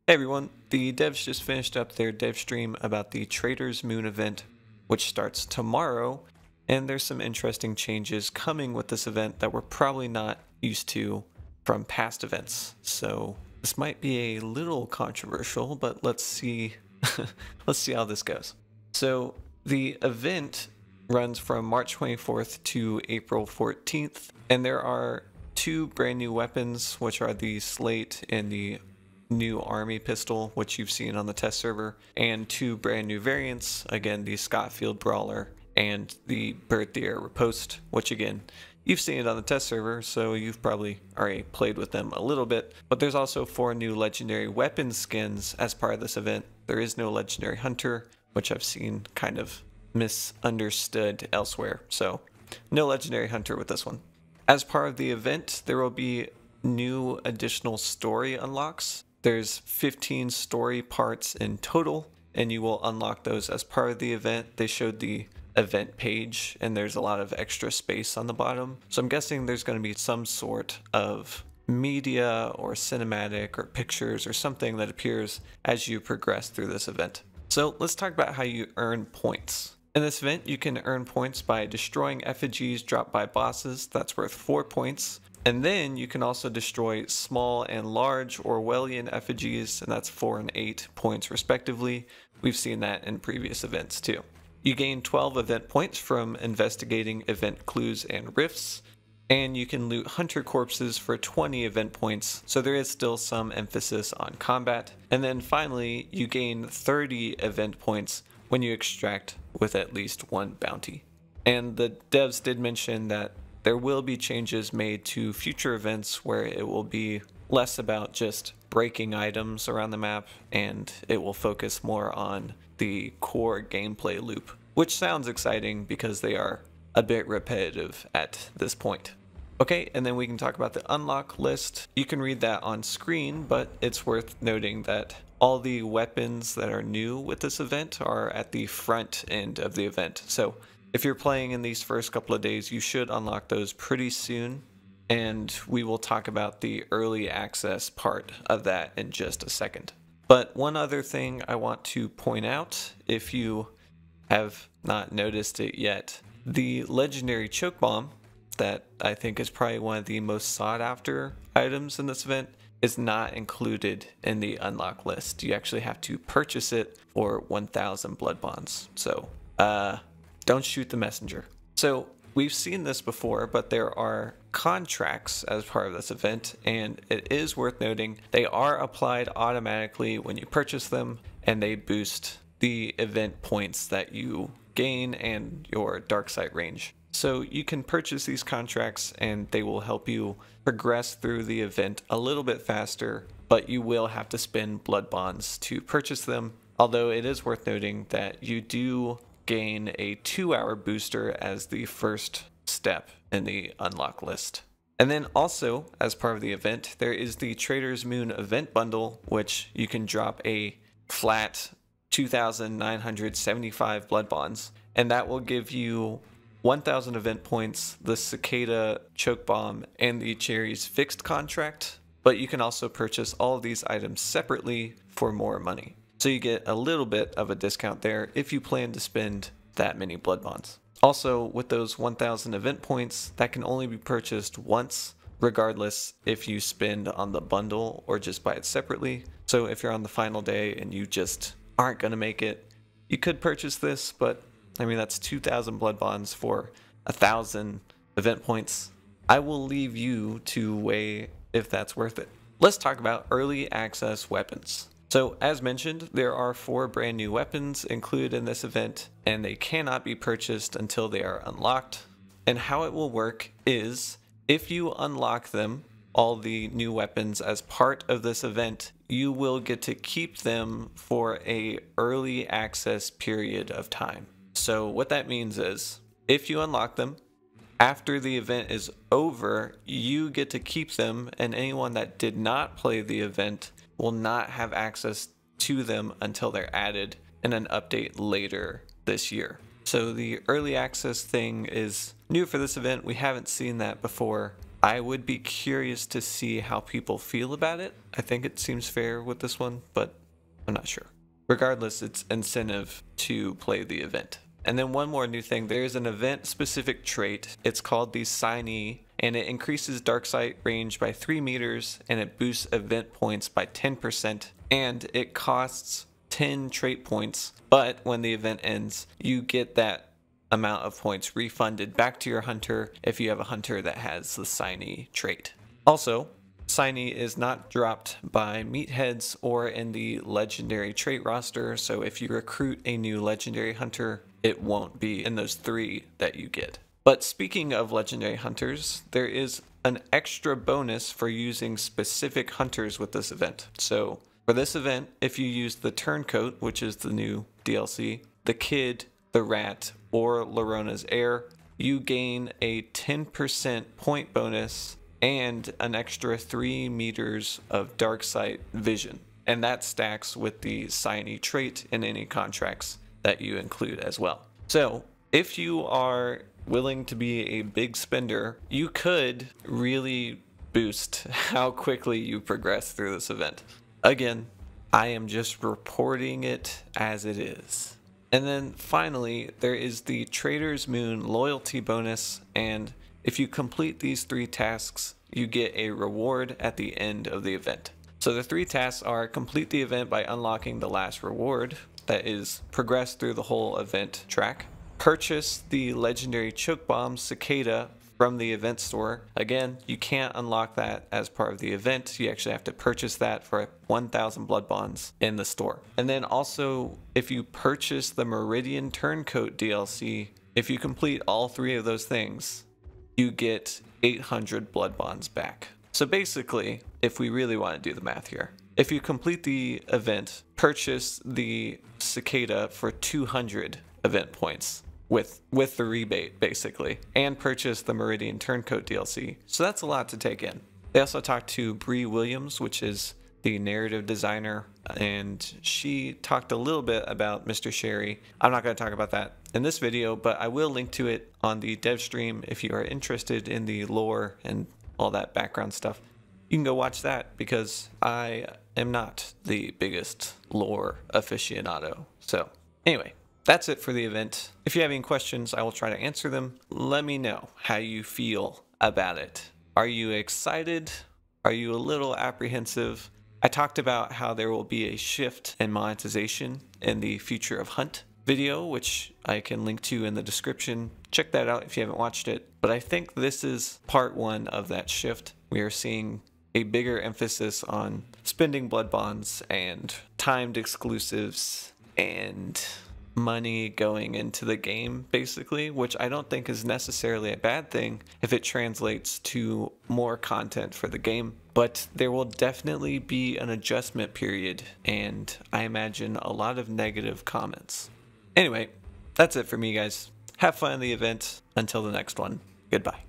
Hey everyone, the devs just finished up their dev stream about the Traitor's Moon event, which starts tomorrow, and there's some interesting changes coming with this event that we're probably not used to from past events. So this might be a little controversial, but let's see let's see how this goes. So the event runs from March 24th to April 14th, and there are two brand new weapons, which are the Slate and the new army pistol, which you've seen on the test server, and two brand new variants, again the Scotfield Brawler and the Bird the Air Riposte, which again you've seen it on the test server, so you've probably already played with them a little bit. But there's also 4 new legendary weapon skins as part of this event. There is no legendary hunter, which I've seen kind of misunderstood elsewhere, so no legendary hunter with this one. As part of the event, there will be new additional story unlocks. There's 15 story parts in total, and you will unlock those as part of the event. They showed the event page, and there's a lot of extra space on the bottom. So I'm guessing there's going to be some sort of media or cinematic or pictures or something that appears as you progress through this event. So let's talk about how you earn points. In this event, you can earn points by destroying effigies dropped by bosses. That's worth 4 points. And then you can also destroy small and large Orwellian effigies, and that's 4 and 8 points respectively. We've seen that in previous events too. You gain 12 event points from investigating event clues and rifts, and you can loot hunter corpses for 20 event points, so there is still some emphasis on combat. And then finally, you gain 30 event points when you extract with at least 1 bounty. And the devs did mention that there will be changes made to future events where it will be less about just breaking items around the map, and it will focus more on the core gameplay loop, which sounds exciting because they are a bit repetitive at this point. Okay, and then we can talk about the unlock list. You can read that on screen, but it's worth noting that all the weapons that are new with this event are at the front end of the event. So if you're playing in these first couple of days, you should unlock those pretty soon, and we will talk about the early access part of that in just a second. But one other thing I want to point out, if you have not noticed it yet, the legendary choke bomb, that I think is probably one of the most sought after items in this event, is not included in the unlock list. You actually have to purchase it for 1,000 blood bonds. So, don't shoot the messenger. So we've seen this before, but there are contracts as part of this event, and it is worth noting they are applied automatically when you purchase them, and they boost the event points that you gain and your dark sight range. So you can purchase these contracts and they will help you progress through the event a little bit faster, but you will have to spend blood bonds to purchase them. Although it is worth noting that you do gain a 2-hour booster as the first step in the unlock list. And then also, as part of the event, there is the Traitor's Moon event bundle, which you can drop a flat 2,975 blood bonds, and that will give you 1,000 event points, the Cicada choke bomb, and the Cherries fixed contract. But you can also purchase all of these items separately for more money. So you get a little bit of a discount there if you plan to spend that many blood bonds. Also, with those 1,000 event points, that can only be purchased once, regardless if you spend on the bundle or just buy it separately. So if you're on the final day and you just aren't going to make it, you could purchase this, but I mean, that's 2,000 blood bonds for 1,000 event points. I will leave you to weigh if that's worth it. Let's talk about early access weapons. So as mentioned, there are 4 brand new weapons included in this event, and they cannot be purchased until they are unlocked. And how it will work is, if you unlock them, all the new weapons as part of this event, you will get to keep them for a early access period of time. So what that means is, if you unlock them, after the event is over, you get to keep them, and anyone that did not play the event will not have access to them until they're added in an update later this year. So the early access thing is new for this event. We haven't seen that before. I would be curious to see how people feel about it. I think it seems fair with this one, but I'm not sure. Regardless, it's incentive to play the event. And then one more new thing, there's an event-specific trait. It's called the Signee, and it increases dark sight range by 3 meters, and it boosts event points by 10%, and it costs 10 trait points, but when the event ends, you get that amount of points refunded back to your hunter if you have a hunter that has the Signee trait. Also, Signee is not dropped by meatheads or in the legendary trait roster, so if you recruit a new legendary hunter, it won't be in those 3 that you get. But speaking of legendary hunters, there is an extra bonus for using specific hunters with this event. So for this event, if you use the Turncoat, which is the new DLC, the Kid, the Rat, or Larona's Heir, you gain a 10% point bonus and an extra 3 meters of dark sight vision. And that stacks with the Signee trait in any contracts that you include as well. So if you are willing to be a big spender, you could really boost how quickly you progress through this event. Again, I am just reporting it as it is. And then finally, there is the Traitor's Moon loyalty bonus, and if you complete these 3 tasks, you get a reward at the end of the event. So the 3 tasks are: complete the event by unlocking the last reward, that is progress through the whole event track, purchase the legendary choke bomb Cicada from the event store. Again, you can't unlock that as part of the event. You actually have to purchase that for 1,000 blood bonds in the store. And then also, if you purchase the Meridian Turncoat DLC, if you complete all 3 of those things, you get 800 blood bonds back. So basically, if we really want to do the math here, if you complete the event, purchase the Cicada for 200 event points with the rebate basically, and purchase the Meridian Turncoat DLC. So that's a lot to take in. They also talked to Bree Williams, which is the narrative designer, and she talked a little bit about Mr. Sherry. I'm not going to talk about that in this video, but I will link to it on the dev stream if you are interested in the lore and all that background stuff. You can go watch that because I am not the biggest lore aficionado. So anyway, that's it for the event. If you have any questions, I will try to answer them. Let me know how you feel about it. Are you excited? Are you a little apprehensive? I talked about how there will be a shift in monetization in the Future of Hunt video, which I can link to in the description. Check that out if you haven't watched it. But I think this is part 1 of that shift. We are seeing a bigger emphasis on spending blood bonds and timed exclusives and money going into the game, basically, which I don't think is necessarily a bad thing if it translates to more content for the game. But there will definitely be an adjustment period, and I imagine a lot of negative comments. Anyway, that's it for me, guys. Have fun in the event. Until the next one, goodbye.